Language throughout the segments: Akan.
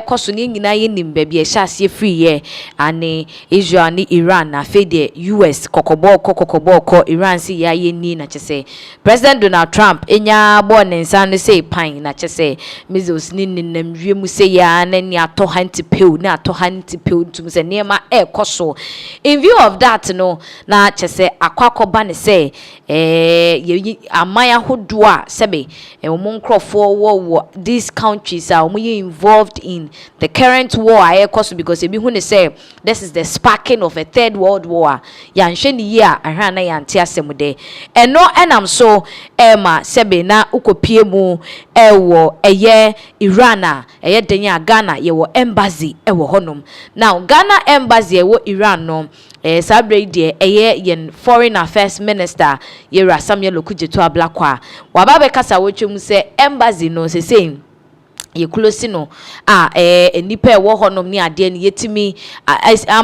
koso ne nyina ye nim ba bia hyase free ye ane Israel ni Iran na fe de US kokoboko Iran si ya ye ni na chese President Donald Trump enya bo ne nsa no say pan na chese missiles ni nnam wiemu say ya na ni ato hantipew na ato hantipew tum se niema koso in view of that no na chese akwakoba ne say ye amaya hodo a sebe omo nkrofo wo these countries are involved in the current war koso because ebi hu ne say this is the sparking of a third world war ya nhwe ni ye a ahwa na ya nte asem de eno enam so ma sebe na ukopie mu ewo Iran a denya Ghana ye wo embassy ewo honom now Ghana embassy ewo Iran no sabre de yen foreign affairs minister Yera Samuel Okujeto Ablakwa wababe kasa wotwem se embassy no se saying ye close no nipa wo honom ni ade ne yetimi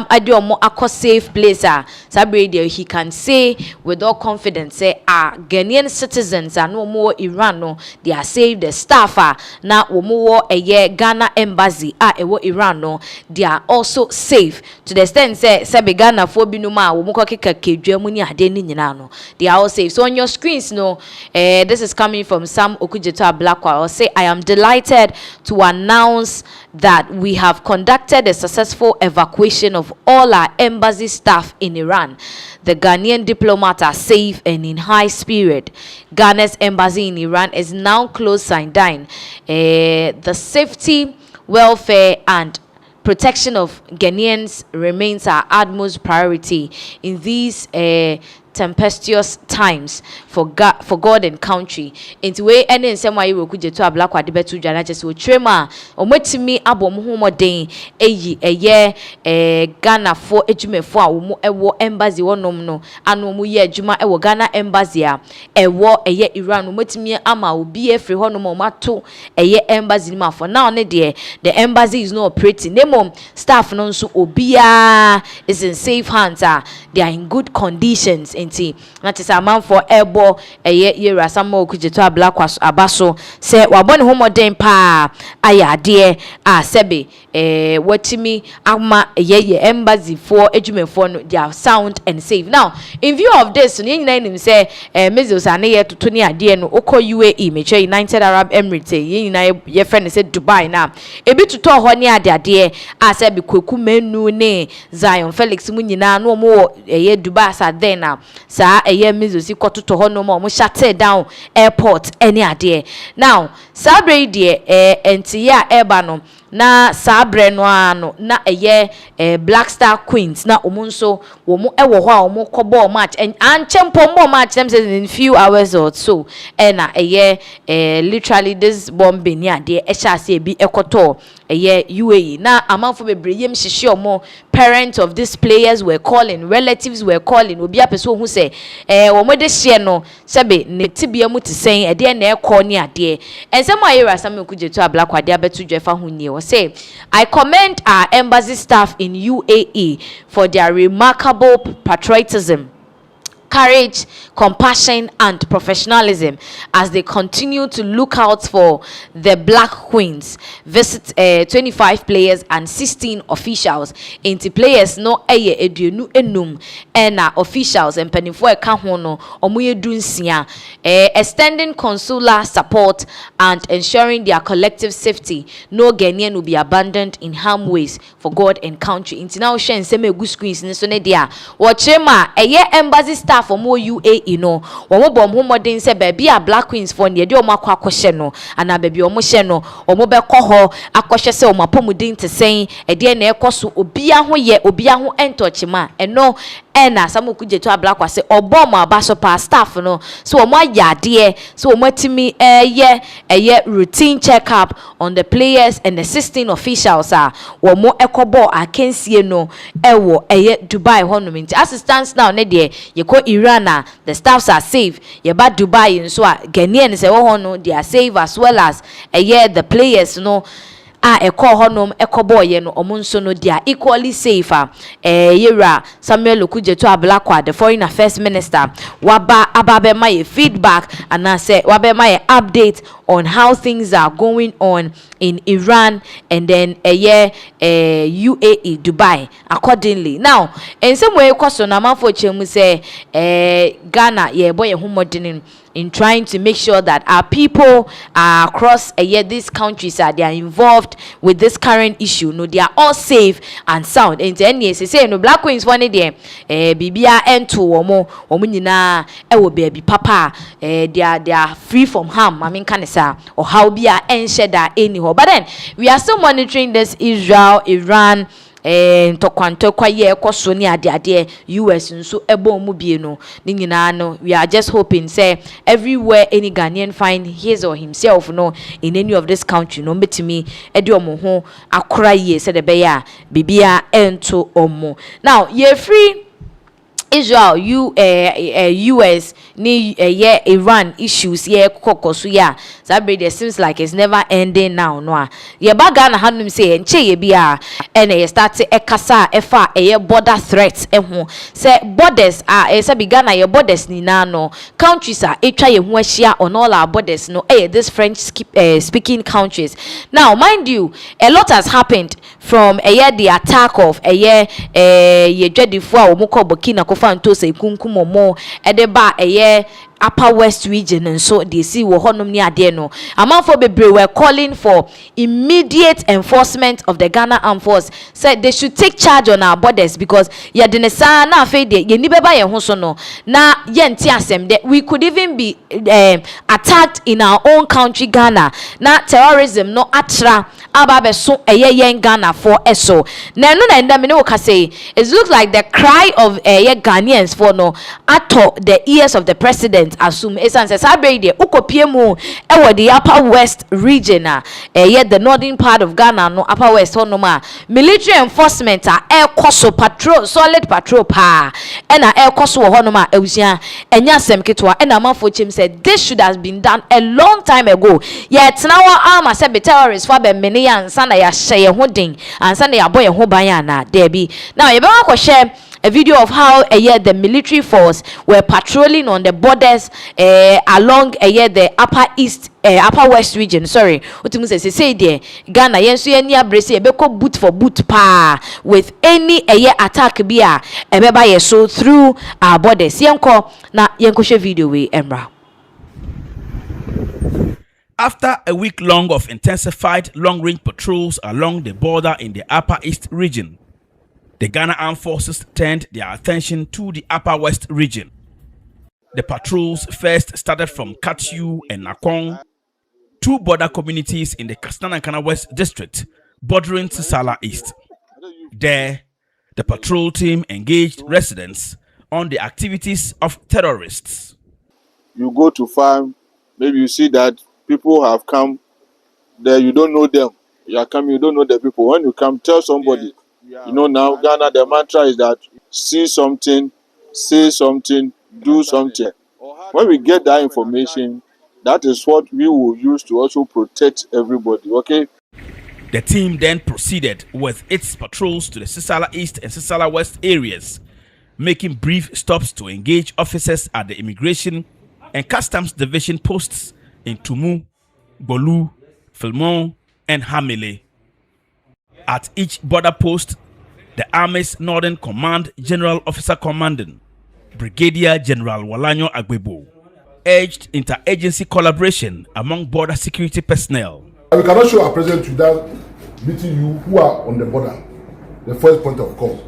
ade omo akọ safe place sabre there he can say with all confidence say Ghanaian citizens no more Iran no they are safe the staff na wo wo Ghana embassy ewo Iran no they are also safe to the extent say sabe Ghana fo binu ma wo mko keka kedwa mu ni ade ni nyina no they are all safe so on your screens no this is coming from Sam Okujeto Ablakwa or say I am delighted to announce that we have conducted a successful evacuation of all our embassy staff in Iran. The Ghanaian diplomats are safe and in high spirit. Ghana's embassy in Iran is now closed and dying. The safety, welfare, and protection of Ghanaians remains our utmost priority in these tempestuous times for God and country. Into way any nsema yi wokuje to Ablakwa de betu dwana chese o trema omotimi abom homoden Ghana for ejumefo a wo ewo embassy wonom no ano mu ye adwuma ewo Ghana embassy a ewo Iran omotimi ama obi efri honom omato embassy ma for now ne de the embassy is not operating nemo staff no so obia is in safe hands they are in good conditions enti na tese amanfo ebo Yera Samuel Okujeto Ablakwa abaso se wabone homoden pa ayade sebe watimi ama embassy for ejumefo no they are sound and safe now in view of this no nyina nim say measures ane ye toto ni ade no okọ UAE meche United Arab Emirates nyina ye friend say Dubai na ebi toto ho ni ade sebe kwaku menu ne Zion Felix mu nyina no mo Dubai sa then na sa measures ikototo ho no mo shut down airport any ade now sabre de enti ya eba no na sabre no ano na Black Star Queens na omunso wo ewo ho a wo kobo match and anchempo mo match them says in few hours or so na literally this bombing ya de ehase bi ekoto UAE na amanfo bebre yem hihye omo parents of these players were calling relatives were calling obi apeso hu say wo mo de hye no sebe ne tibia mu tisen de na ekọ ni ade ensem ayera Samuel Okujeto Ablakwa de abetu dwefa hu nie wo say I commend our embassy staff in UAE for their remarkable patriotism, courage, compassion, and professionalism as they continue to look out for the Black Queens. Visit 25 players and 16 officials. Into players no eduenu enum and officials and penifo eka ho no omoye dunsia extending consular support and ensuring their collective safety. No Ghanaian will be abandoned in harm ways for God and country. Into now share nseme egu screens ne so ne dia watchema embassy staff for more UAE no wo bom homodin se ba bia Black Queens for ne de o makwa akohye no ana ba bia o mo hye no o mo be kɔ akohye se o mapomudin te sen de na ekoso obia ho ye obia ho entochima eno na Samuel Okujeto Ablakwa se obom abaso pa staff no so o mo ayade so o matimi routine check up on the players and the 16 officials wo mo ekobo akensie no ewo Dubai hono nti assistance now ne de yeko Iran the staffs are safe ye ba Dubai nso Ghanaians say wo no they are safe as well as the players no ɛkɔ hɔnom ɛkɔbɔɔyɛ no ɔmo nso no dia equally safe yera Samuel Okudzeto Ablakwa, the foreign affairs minister, waba ababema ye feedback and I say wabema ye update on how things are going on in Iran and then UAE, Dubai accordingly. Now in some way question amanfo chemu say Ghana ye boy humodinin in trying to make sure that our people across these countries they are involved with this current issue. No, they are all safe and sound. And then yes, say no Black Queens one day bibia ento omo nyina ewo baby papa they are free from harm. I mean kanisa or how be a ensheda anyhow. But then we are still monitoring this Israel, Iran tokwanto kwa ye ekoso ni ade US nso ebo mu bie no ni nyina no. We are just hoping say everywhere any Ghanaian find his or himself no in any of this country no betimi ede omo ho akora ye se de be ya bibia ento omo. Now ye free Israel, US, ni Iran issues kokosu ya. Sabre it seems like it's never ending now. No, ye baga na hanum say enche ye bia ene ye start ekasa efa border threats eho. Say borders say bigana ye borders ni na no. Countries etwa ye ho ahia on all our borders no. This French speaking countries. Now, mind you, a lot has happened from the attack of ye dwedifo a omukọ Burkina fanto say kunkumomo edeba Upper West region and so they see wo honom ni ade no amanfo bebre were calling for immediate enforcement of the Ghana Armed Force. Said they should take charge on our borders because ya de ne sa na afi de ye ni beba ye ho so no na ye nti asem de we could even be attacked in our own country Ghana na terrorism no atra aba be so yen Ghana for eso na no na ndam ne wo ka say it looks like the cry of Ghanaians for no ato the ears of the president assume esanse sabre de ukopie mu the Upper West region the northern part of Ghana no Upper West honoma military enforcement koso patrol solid patrol pa na koso honoma ewusia enya sem ketwa na manfo chem said this should have been done a long time ago yet now arm say be terrorists for be many ansa na ya hye ho den ansa na ya boy ho ban na there be now you be ko share a video of how the military force were patrolling on the borders along the upper west region. Sorry, utumu say there Ghana yenso ye ni abrese e beko boot for boot pa with any attack bia e beba ye so through our borders. Yenko na yenko share video we emra. After a week long of intensified long-range patrols along the border in the Upper East region, the Ghana Armed Forces turned their attention to the Upper West region. The patrols first started from Katyu and Nakong, two border communities in the Kastanakana West district, bordering Sisala East. There, the patrol team engaged residents on the activities of terrorists. You go to farm, maybe you see that people have come there, you don't know them. You are coming, you don't know the people. When you come, tell somebody. You know, now Ghana, the mantra is that see something, say something, do something. When we get that information, that is what we will use to also protect everybody, okay? The team then proceeded with its patrols to the Sisala East and Sisala West areas, making brief stops to engage officers at the Immigration and Customs Division posts in Tumu, Bolu, Filmon, and Hamile. At each border post, the Army's Northern Command General Officer Commanding, Brigadier General Walanyo Agbebo, urged interagency collaboration among border security personnel. We cannot show our presence without meeting you who are on the border, the first point of call.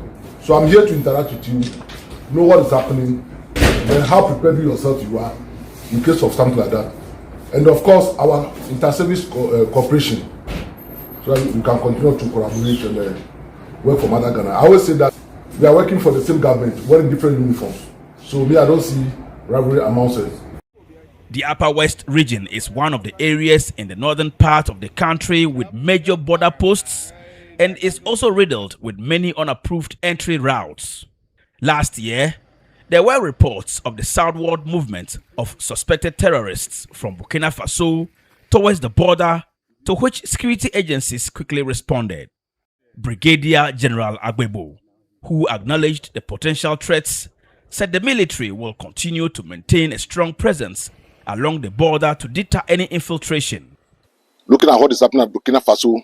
So I'm here to interact with you, know what is happening, and how prepared yourself you are in case of something like that. And of course, our inter-service cooperation, so that we can continue to collaborate and work for Mother Ghana. I always say that we are working for the same government, wearing different uniforms. So me, I don't see rivalry amongst us. The Upper West region is one of the areas in the northern part of the country with major border posts and is also riddled with many unapproved entry routes. Last year, there were reports of the southward movement of suspected terrorists from Burkina Faso towards the border to which security agencies quickly responded. Brigadier General Agbebo, who acknowledged the potential threats, said the military will continue to maintain a strong presence along the border to deter any infiltration. Looking at what is happening at Burkina Faso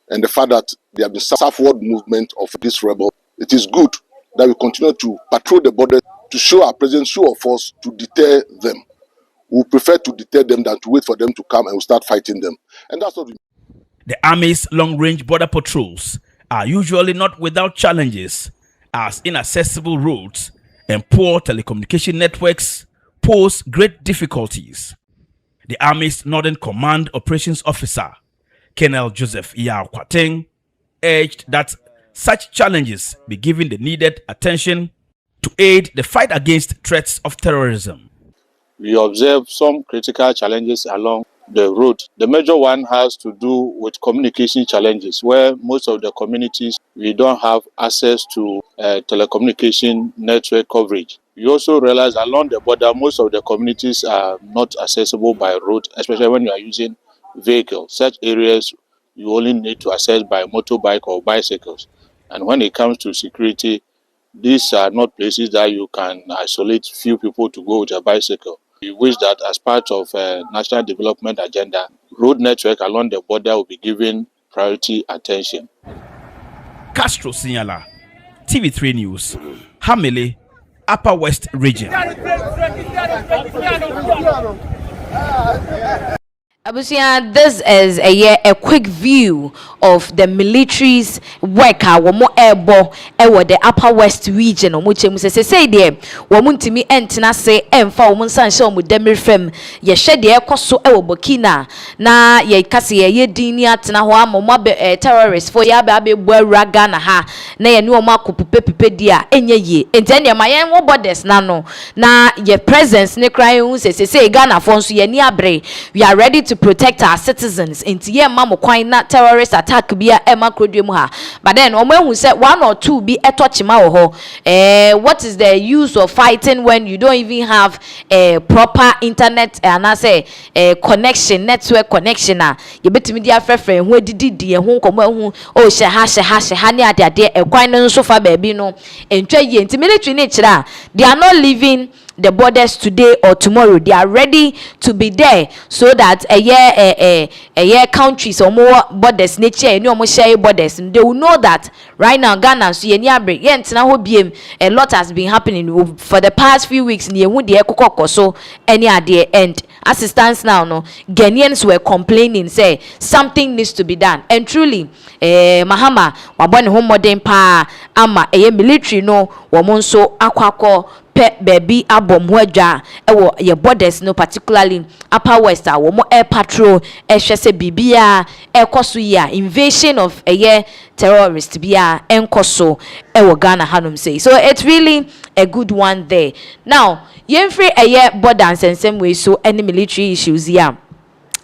and the fact that there have been southward movement of this rebel, it is good that we continue to patrol the border to show our presence, show our force to deter them. We prefer to deter them than to wait for them to come and we start fighting them. And that's what we... The Army's long-range border patrols are usually not without challenges, as inaccessible roads and poor telecommunication networks pose great difficulties. The Army's Northern Command Operations Officer, Colonel Joseph Yao Kwateng, urged that such challenges be given the needed attention to aid the fight against threats of terrorism. We observe some critical challenges along the road. The major one has to do with communication challenges, where most of the communities, we don't have access to telecommunication network coverage. We also realize along the border, most of the communities are not accessible by road, especially when you are using vehicles. Such areas you only need to access by motorbike or bicycles. And when it comes to security, these are not places that you can isolate few people to go with a bicycle. We wish that as part of National Development Agenda, road network along the border will be given priority attention. Castro Signala, TV3 News, Hamele, Upper West Region. Abusia, this is a quick view of the military's work. Womo ebo ewo the Upper West region. Omuche muse say there. Womuntimi entina se emfa womunsan she omu demir fem. Ye she de ekoso ewo Burkina na ye kase ye dini atena ho amoma terrorists for ya be bwa Ghana ha na ye ni omo akopupe pipe dia enye ye. Enti ene ma ye wo borders na no na ye presence ne cry hu say Ghana for nso ye ni abre. We are ready to protect our citizens. Inti ye mamo kwai na terrorist attack bia ema krodwem ha. But then omo say one or two be etochima wo ho. What is the use of fighting when you don't even have a proper internet and I say connection, network connection na ye betimi dia frefre hu adididi ye hu komo hu o she ha ne ade e kwan no so fa ba bi no entwa ye nti military ne kira they are not leaving the borders today or tomorrow. They are ready to be there so that a year countries or more borders nature and no more share borders, and they will know that right now Ghana so a lot has been happening for the past few weeks near the ekoko so any idea and assistance now no Ghanaians were complaining say something needs to be done, and truly Mahama wabone home modern pa ama military no womonso akwako pe baby abom hwadwa ewo ye borders no particularly Upper West a wo air patrol ehwese bibia ekoso ya invasion of terrorist bia enkoso ewo Ghana hanum say. So it's really a good one there. Now yemfree border and same way so any military issues here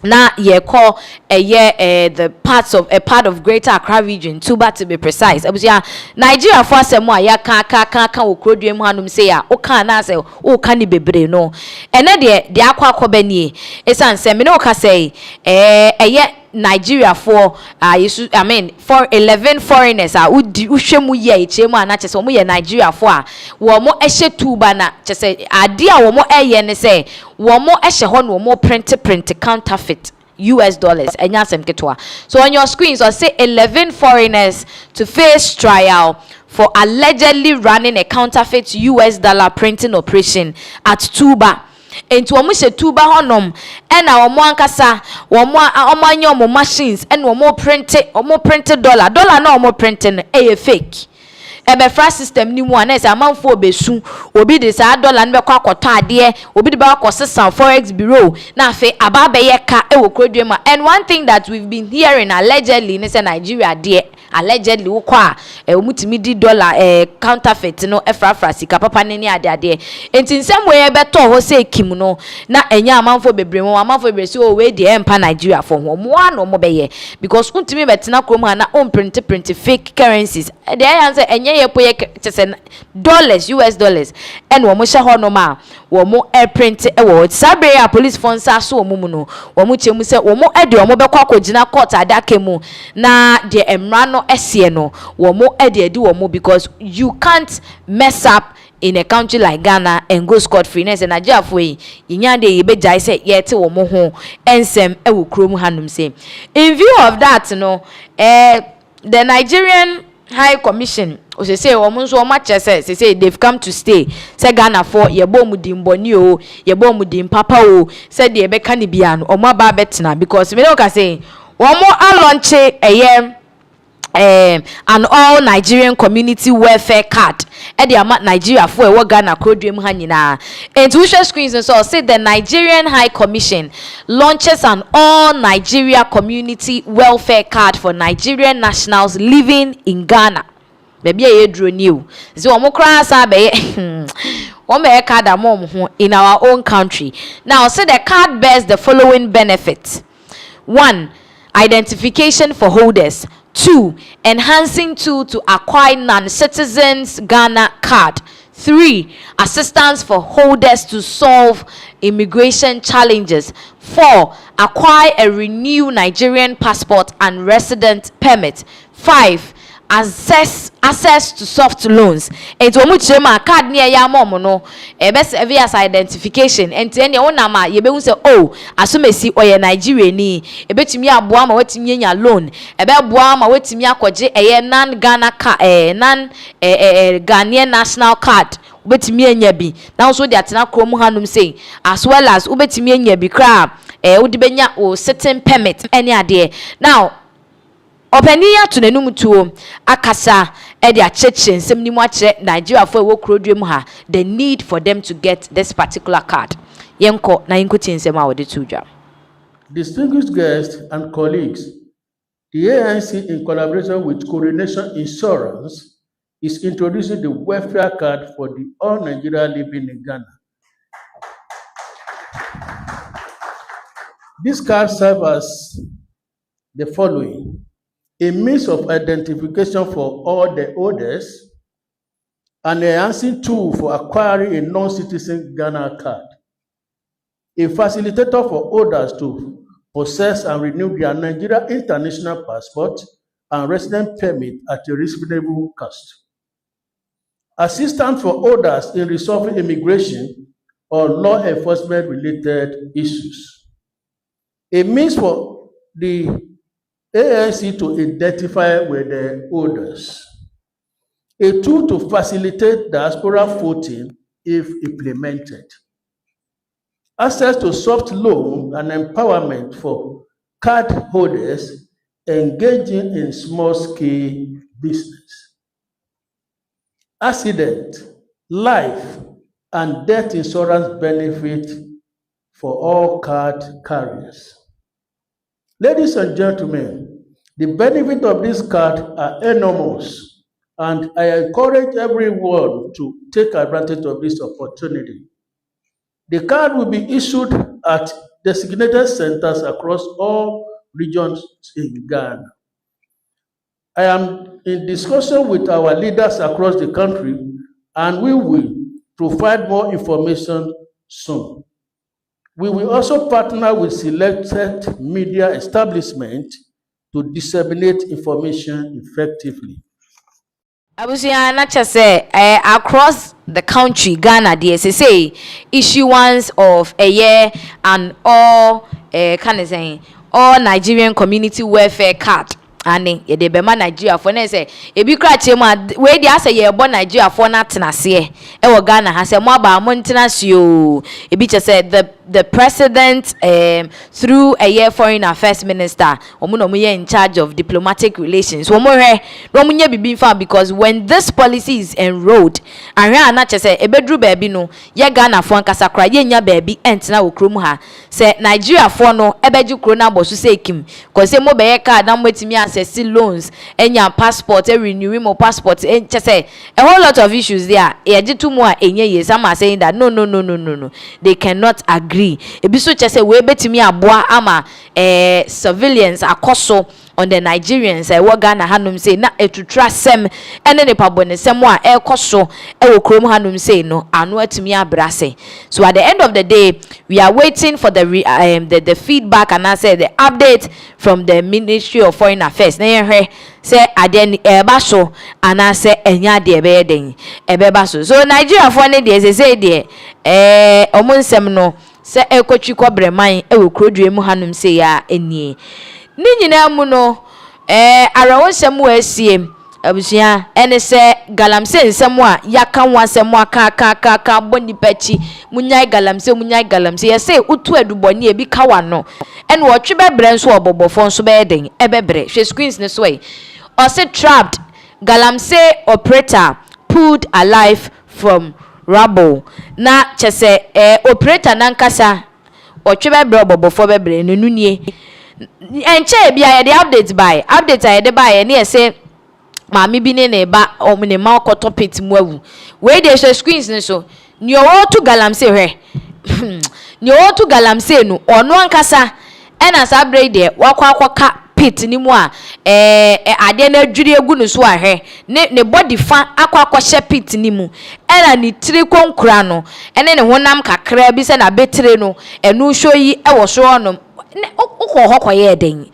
na ye call the part of Greater Accra region, Tuba to be precise. Abusia Nigeria for asemo a ya kan okrodwem hanum say ya o kan na say o kan ni bebre no ene de akwa akobani esan se me no ka say Nigeria for for 11 foreigners uhwemu ye echemu ana chese omo ye Nigeria for a wo mo ehye tuba na chese ade a wo mo ne say wo mo ehye ho no mo print counterfeit US dollars enya sem ketwa. So on your screens or say 11 foreigners to face trial for allegedly running a counterfeit US dollar printing operation at Tuba. Enti omo se Tuba honom ena omo ankasa omo anya omo machines ena omo print dollar na omo printing fake ebefra system ni mu anese amanfo obesu obi de sa dollar nbe kwa akoto ade obi de ba akosesa forex bureau na afi ababe ka krodwema. And one thing that we've been hearing allegedly in Nigeria there allegedly ukwa omutimi di dollar counterfeit no efrafra sika papa ne ade enti nsem we beto ho say kim no na enya amanfo bebre si o we de empa Nigeria for ho mo ano mo beye because untimi betena krom ha na on print fake currencies de answer enye nya ye po ye kyese dollars US dollars and wo mo hye ho no ma wo mo print e wo sabre ya police fonsa so wo mu no wo mo chemu se wo mo de wo mo bekwa kogina court adaka mu na de emra no ese no wo mo de adi wo mo because you can't mess up in a country like Ghana and go scot free. Na say Nigeria for yi nya de ye bejai say ye te wo mo ho ensem e wo krom hanum say in view of that no the Nigerian High Commission o say woman so much say they've come to stay say Ghana for ye bom dim boni o ye bom dim papa o say de be ka ni bia no o ma ba betena because me no ka say womo alonche an all Nigerian community welfare card the amount Nigeria for a Ghana crodrium hanina and to share screens and so say the Nigerian High Commission launches an all Nigeria community welfare card for Nigerian nationals living in Ghana. Baby ye drew new so omokra sa be one card among in our own country. Now say the card bears the following benefits: 1. Identification for holders. 2. Enhancing tool to acquire non-citizens Ghana card. 3. Assistance for holders to solve immigration challenges. 4. Acquire a renewed Nigerian passport and resident permit. 5. Access to soft loans. And to much card near ya mom no best as identification and to any one nama you be say oh asume si oye Nigeria ni ebetumi aboa ma watimi nya loan ebe aboa ma watimi akwaje non Ghana non Ghanaian national card ubetimi anya bi now so dey atena krom hanum say as well as ubetimi anya bi kra udi benya o certain permit any ade. Now openia to nenum tuo akasa e dia cheche nsem ni mu akire Nigeria for wo krodwem ha the need for them to get this particular card. Yenko na yinkuti nsem a wode tudwa. Distinguished guests and colleagues, the ANC in collaboration with Coronation Insurance is introducing the welfare card for the all Nigeria living in Ghana. This card serves as the following: a means of identification for all the holders, an enhancing tool for acquiring a non-citizen Ghana card, a facilitator for holders to possess and renew their Nigeria international passport and resident permit at a reasonable cost, assistance for holders in resolving immigration or law enforcement related issues, a means for the ANC to identify with the holders, a tool to facilitate diaspora voting if implemented, access to soft loan and empowerment for card holders engaging in small-scale business, accident, life, and death insurance benefit for all card carriers. Ladies and gentlemen, the benefits of this card are enormous, and I encourage everyone to take advantage of this opportunity. The card will be issued at designated centers across all regions in Ghana. I am in discussion with our leaders across the country, and we will provide more information soon. We will also partner with selected media establishments to disseminate information effectively. Abusia na chese across the country Ghana the say issuance of a year and all can say all Nigerian community welfare card ani ye de be ma Nigeria for na say e bi kra chema we dey say ye bo Nigeria for na tenase e wo Ghana ha say mo aba mo tenase o e bi say the president through a year foreign affairs minister omo no mo ye in charge of diplomatic relations wo mo hwe no mo nya bibi fa because when this policy is enrolled ahwe na che say e bedru baabi no ye Ghana for nkasa kra ye nya baabi entena wo krom ha say Nigeria for no e beji kro na bosu say kim cause say mo be ye card na mo timi access loans enya passport renewing mo passport che say a whole lot of issues there e ji to mo a enye yes am saying that no they cannot agree agree ebi so chese we betimi aboa ama civilians akoso on the Nigerians wo Ghana hanum say na etutra sem ene ne pabone sem a ekoso wo krom hanum say no anu atimi abrase. So at the end of the day we are waiting for the feedback and I say the update from the Ministry of Foreign Affairs na ye say aden eba so and I say enya de ebe den ebeba so Nigeria for ne de say de omunsem no say ekotwi kobreman wo krodue mu hanum say ya enie ni nyina mu no arawonsem wo asie abusia ene se galamse nsem a yaka wansem aka boni pachi munyai galamse ye say utu aduboni e bi kawa no ene wo twebebre nso obobofo nso be den ebebre hwe screens ne so or say trapped galamse operator pulled alive from rubble na chese operator nankasa o twebebre obobofo bebre nenunie enche bia ye the update I de buy na say maami bi ne ba omne ma okoto pit mu awu we dey show screens ne so ni o to galamse hwe ni o to galamse no ono ankasa ena sa break dey wakwa pit ni mu a ade na adwiri egu no so ahwe ne body fa akwa hye pit ni mu ena ni tiri konkura no ene ne honam kakra bi se na betire no enu show yi e wo so onom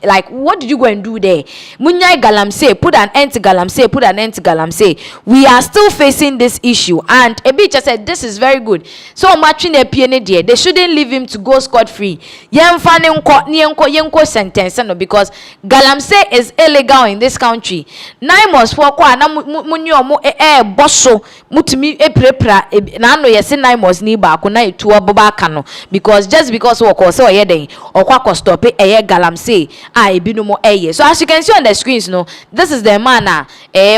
like what did you go and do there? Munyai galamse put an end to galamse. We are still facing this issue and Ebi just said this is very good. So much in a piano dear, they shouldn't leave him to go scot free. Yenko sentence no because galamse is illegal in this country. 9 months for kwa na munyo mo bosso mutumi prepra na no yesi 9 months ni ba ko na etu oboba kano because just because we ko say oyeden okwa stop it galamse ebinumo so as you can see on the screens no this is the man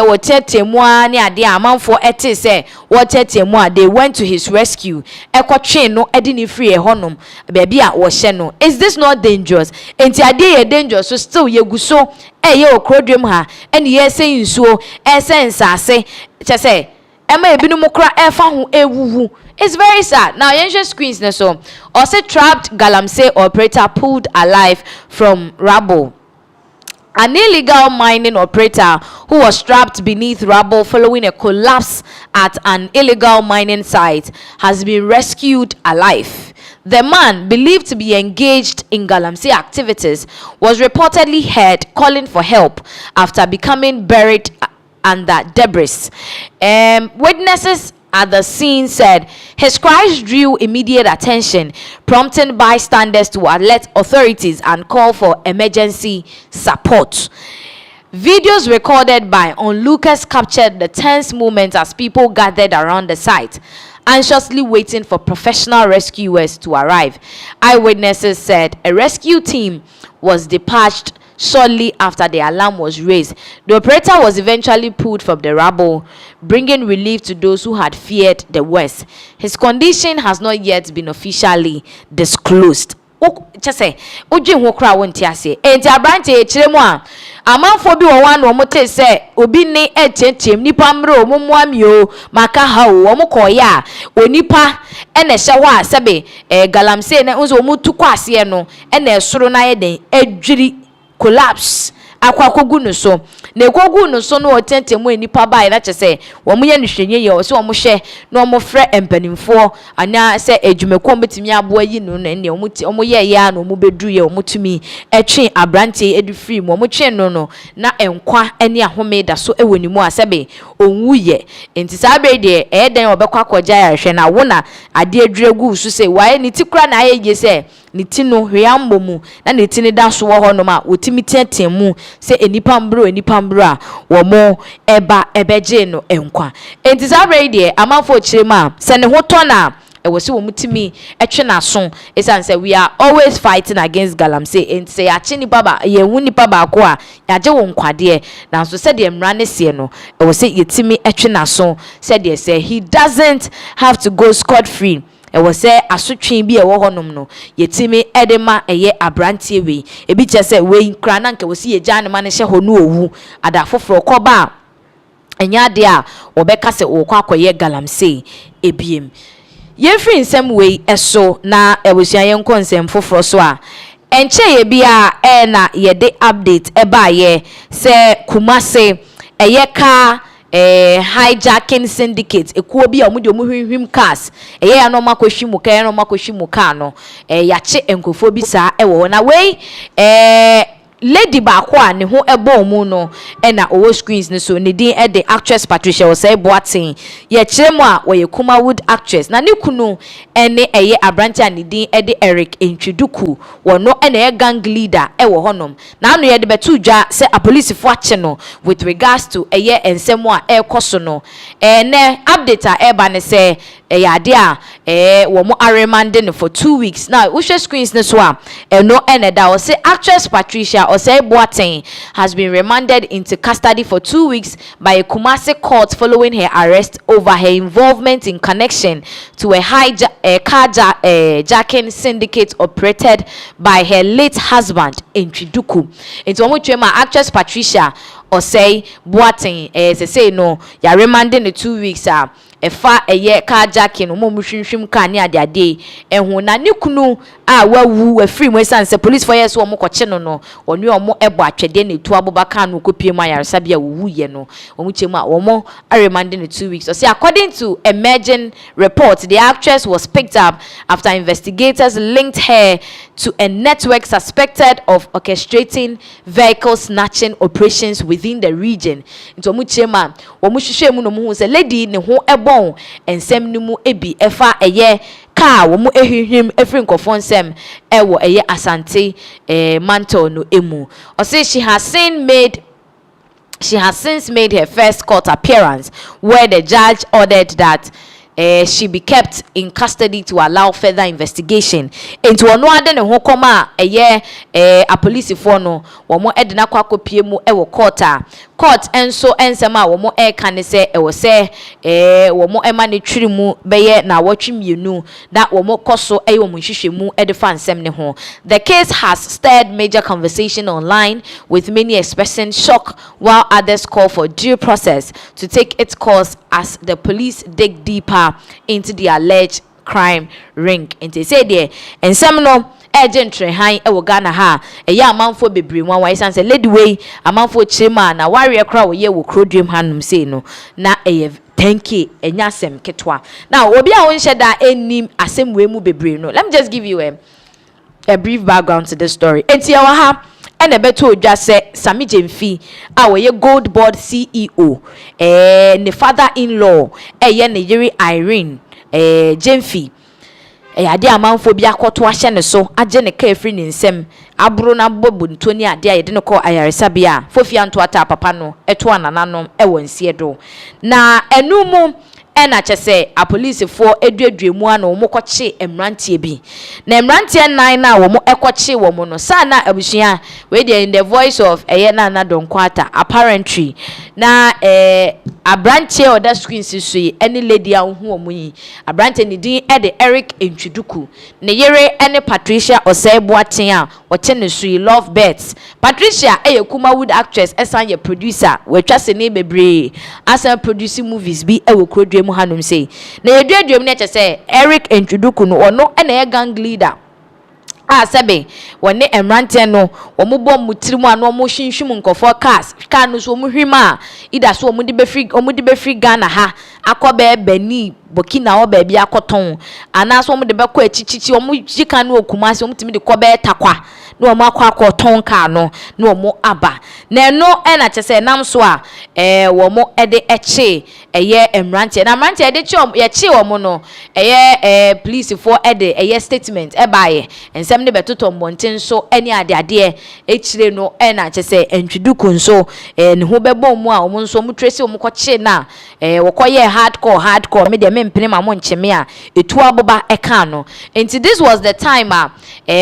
what tetemua ni ade amanfo ete say what tetemua they went to his rescue ekotwe no edi ni free honom baby a wo hye no is this not dangerous enti ade ye dangerous so still ye guso okrodwem ha ene ye say nsuo nsase che say ema ebinumo kra efa ho ewuwu. It's very sad. Now, you screens na so. Also trapped galamse operator pulled alive from rubble. An illegal mining operator who was trapped beneath rubble following a collapse at an illegal mining site has been rescued alive. The man, believed to be engaged in galamsey activities, was reportedly heard calling for help after becoming buried under debris. Witnesses at the scene said his cries drew immediate attention, prompting bystanders to alert authorities and call for emergency support. Videos recorded by onlookers captured the tense moments as people gathered around the site, anxiously waiting for professional rescuers to arrive. Eyewitnesses said a rescue team was dispatched shortly after the alarm was raised. The operator was eventually pulled from the rubble, bringing relief to those who had feared the worst. His condition has not yet been officially disclosed. Chese oje ho kra wonti ase enti abrante e kiremu a amanfo bi wo wan no mote se obi ni echentem nipa mre omumu o maka ha o mo koya onipa ene hye ho a sebe galamse na unzo omutu kwase no ene esoro na ye den adwiri collapse akwakogu no so na ekogu no so no otentemu enipa bai na chese wo mo ye nhwenye ye o se wo mo hye na wo mo frɛ empanimfo ana se adwumakom betimi abo ayi no na ne wo mo ye ya na wo mo bedru ye wo mo tumi etwe abrante edu free mo twe no na enkwa ene ahome da so ewonimu asebe onwu ye enti sabe de den obekwa kogya ya hwe na wo na ade adwiregu so se wae ni tikura na aye se ni ti no hweambo mu na ni ti ni da so wo hono ma wotimi tetemu se enipa mbro a wo mo eba ebeje no enkwa enti sabe de amanfo kirema se ne hoto na we see wo mutimi etwe na so esan say we are always fighting against galamsey enti say achi ni baba ye hu ni baba ko a yaje wo nkwade na so say de mra ne se no we say yetimi etwe na so say de say he doesn't have to go scot free. E was say asotwen bi e wo honom no yetimi edema eye abrantie we ebi che say we nkra na nke wo si ye jane ma ne hye ho no owu ada foforo koba enya de a obeka se wo kwa akoye galamsey ebiem Yefri nsem wei eso na ebusua yenko nsem foforo so a enche ye bia na ye de update eba ye se Kumase eye ka hijacking syndicate ekuo bi a omo de omo hwim cars eye ya no makohwimu ka no makohwimu ka no ya che enkofo bi saa ewo na wei lady baako a ne ho ebo mu no na owo screens ne so ne din the actress Patricia Osei Boateng ye kiremu a wo ye Kumawood actress na ne kunu ene eye abranche a ne din the Eric Entwiduku wo no na ye gang leader ewo honom na anu ye de betu dwa se a police fo ache no with regards to eye ensemo a ekoso no ne update a eba ne se ade a wo mo arremande no for 2 weeks now wo share screens ne so a no da wo se actress Patricia Osei Boateng has been remanded into custody for 2 weeks by a Kumasi court following her arrest over her involvement in connection to a carjacking syndicate operated by her late husband Entwiduku. Into omo actress Patricia Osei Boateng say no ya remanded in 2 weeks efa eye carjacking omo hwinhwim ka ne ade ehun na ne kunu a wawu afiri mu sanse police for yes omo koche no onu omo ebo atwede ne tu abobaka no kopie mu ayaresa bia wuwu ye no omo chemu a omo remanded in 2 weeks. So say according to emerging reports, the actress was picked up after investigators linked her to a network suspected of orchestrating vehicle snatching operations within the region. Into omo chema omo hwehwe mu no mu say lady ne ho bon ensem nimu ebi efa eye ka wo mu ehwehwem efri nkofo nsem ewo eye Asante mantle no emu. O say she has since made her first court appearance where the judge ordered that she be kept in custody to allow further investigation. Into ono ade ne ho koma a police for no wo mo edina kwa kopie mu ewo court enso ensema wo mo ka ne se ewo se wo mo ema ne twiri mu beye na wotwe mienu na wo mo koso wo mo hwehwe mu fa nsem ne ho. The case has stirred major conversation online, with many expressing shock while others call for due process to take its course as the police dig deeper into the alleged crime ring. And they say there and some no agent han e wo Ghana ha eya amanfo bebre nwa wa isan say lady way amanfo chima na warrior kra wo ye wo krodwem hanum say no na 10k enya asem ketwa. Now obi a won sheda enim asem we mu bebre no, let me just give you a brief background to this story. Enti ya wa ha and a beto odwa se Sami Jemfi a wo ye Gold Board CEO ne father-in-law ye ne yiri Irene Jemfi ade amanfo bi akoto ahye ne so age ne ka efri ne nsem abro na bobo ntoni ade ayede ne ko ayaresa bia fofia nto ata papa no eto anananom ewo nsie do na enumu ena chese a police for eduaduemu ana wo koche emrantie bi na emrantie nan na wo ekoche wo no sa na abusua we dey in the voice of na donkwata apparently na abrantie oda screen sisui any lady a hu wo yi abrantie ni din the Eric Entwiduku ne yere ene Patricia Osei Boateng a wote ne sui love birds. Patricia Kumawood actress esan ye producer we twase ne bebre asan produce movies bi ewo krodwem hanum say na yeduadwem ne chese Eric Entwiduku no ono na gang leader sebe wone emrante no omo bom mutirimu ano omo hwinhwim nkofo cars car no so omo hwima ida so omo de befri Ghana ha akobe bani Burkina o ba bia akoton ana so omo de beko achichichi omo jika no Kumasi omo timi de kobe takwa no omo akoton car no no omo aba na no na chese nam so a wo mo de eche emrante na emrante de che omo no police for de statement baye ensem ne betoto mbonten so eni ade echire no na chese Entwiduku nso ne ho bebom mu a omo nso omo trace omo koche na wokoye hardcore me de mempene ma mo ncheme a etu aboba eka no. And this was the time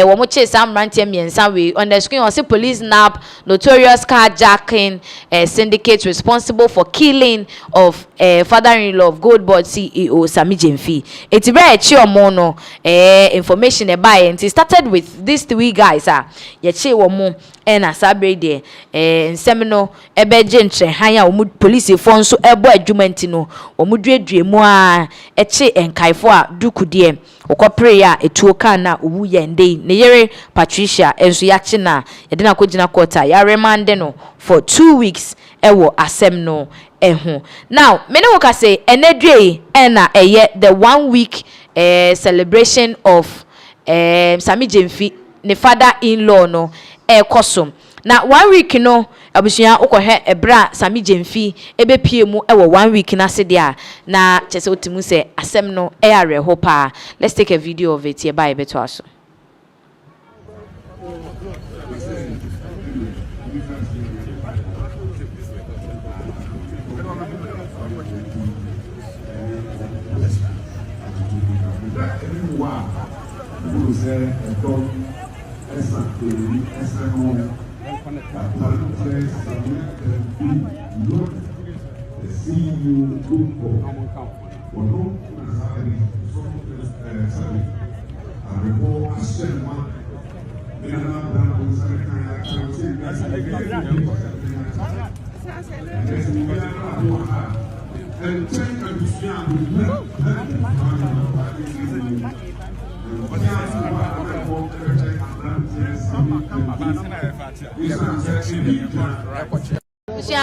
wo mo che sam rantie mmiɛnsa we on the screen also police nab notorious carjacking syndicate responsible for killing of father-in-law of Goldboard CEO Sammy Jemfi. It's very omo no information about it. It started with these three guys yeche omo na sabre de nsem ebeje ntrehan a omu police fo nso ebo adwumanti no omu duadue mu eche enkaifo a duku de okopre ya etuo kan na owu yende ne yere Patricia enso yache na yede na kogina court ya remand no for 2 weeks ewo asem no ehu. Now many woka say enedwe na the 1 week celebration of Sammy Jemfi ne father-in-law no kosom na 1 week no abusuya okohe ebra Sammy Jemfi ebepie mu ewo 1 week na se dia na chese otimu se asem no areho pa. Let's take a video of it here by beto aso.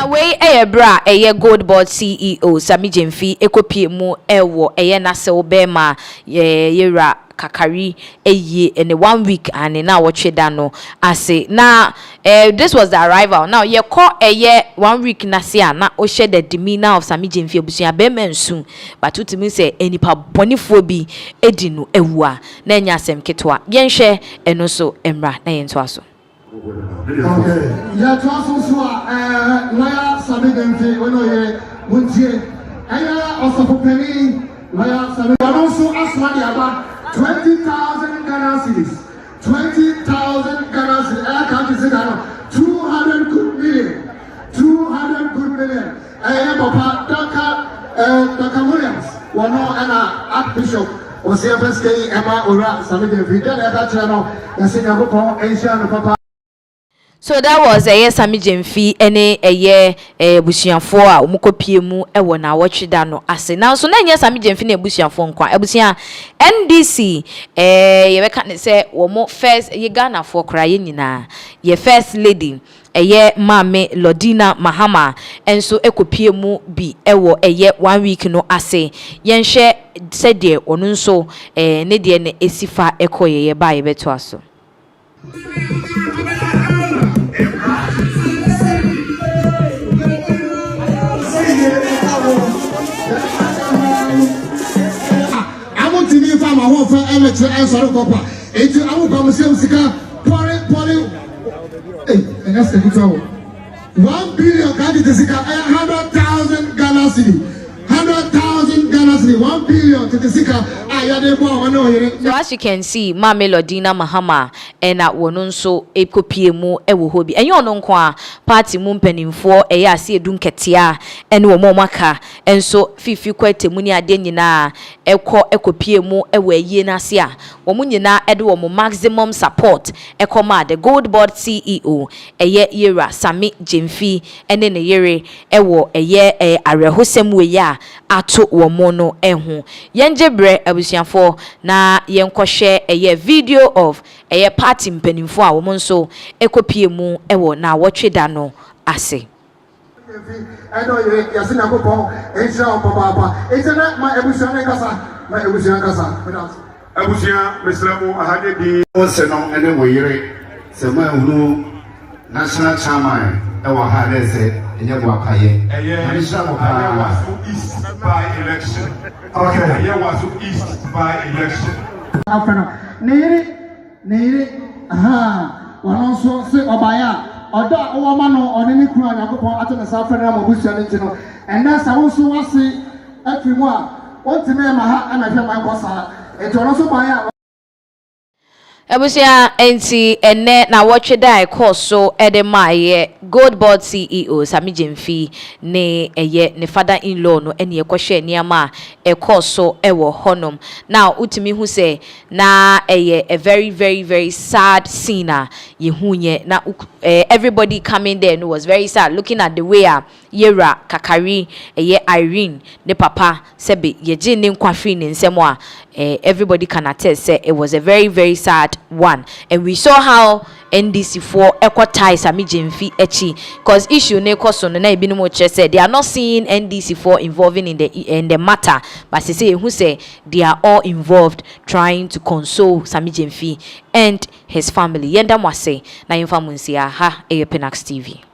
We bra Goldboard CEO Sammy Jemfi ekopie mu ewo na se obema yera kakari ene 1 week and na watch da no ase na this was the arrival. Now ye call 1 week na se na o share the demeanor of Sammy Jemfi abusia be mensu but utimi say enipa bonifo bi edi no ewua na nya asem ketwa yen hwe eno so emra na yen to aso. Okay. Yeah, to us also, lawyer Sammy Jemfi, we know here, Muntie, also for penny, lawyer Sammy, but also ask money about 20,000 Ghana cedis, 20,000 Ghana cedis. I can't say that 200 good million, 200 good million. Papa, Dr. Williams, one more and Archbishop. O CFSK Emma Ora Sammy Jemfi. Then that channel, the Singapore Asian Papa. So that was Sammy Jemfi ene busianfo a omukopie mu ewo na watch da no ase. Now so na Sammy Jemfi na busianfo nkwa abusia NDC ye beka ne se wo mo first ye Ghana for kra ye nyina ye first lady Mame Lodina Mahama enso ekopie mu bi ewo 1 week no ase yenhwe se de onu nso ne de ne esifa ekoye ba ye beto aso. I want for amateur and sort of papa. It's a poly. And that's the good 1 billion Ghana 100,000 Ghana city. 100,000 Ghana city. 1 billion to the Sika. So as you can see, Mame Lodina Mahama and at Wononso ekopie mu ewo hobi. And you know kwa party mu mpanimfo ase edunketia and wo momaka and so fifi kwete muni ade nyina ekopie mu ewo aye na se a wo mu nyina ede wo maximum support ekoma the Goldboard CEO yera Sammy Jemfi ene ne yere ewo arehosem we ya ato wo mo no ehu yenjebre abusianfo na yenkohwe video of party mpanimfo a wo mo nso ekopie mu ewo na wotwe da no ase. I know you yasin akopon entra papa etena ma ebusian kasa Abusia Mislamu ahade bi oseno ene woyire se ma hunu national chairman e wa ha de se enye bo akaye national mo pa east by election. Okay, here was east by election. Afana nere wanonso se obaya oda owoma no oneni kru anyakopon atene safana mo busia ne ntino ena sawusu wase afimu a ontime ma ha ana hwe man kosa. Ebusia enti ene na watch da course so edema gold board CEO Sami Jemfi ne ne father-in-law no ene yekwhwe niama course so ewo honom. Now utimi hu say na a very very sad scene ye hunye na everybody coming there no was very sad looking at the way Yera Kakari Irene ne papa sebe ye jin nkwafi ne nsemo everybody can attest say it was a very sad one, and we saw how NDC4 equitize Sami Jemfi echi because issue ne koso no na ebi no mo said they are not seeing NDC4 involving in the matter, but they say who say they are all involved trying to console Sami Jemfi and his family. Yenda mwase na yemfa munsia ha Pinaxtv.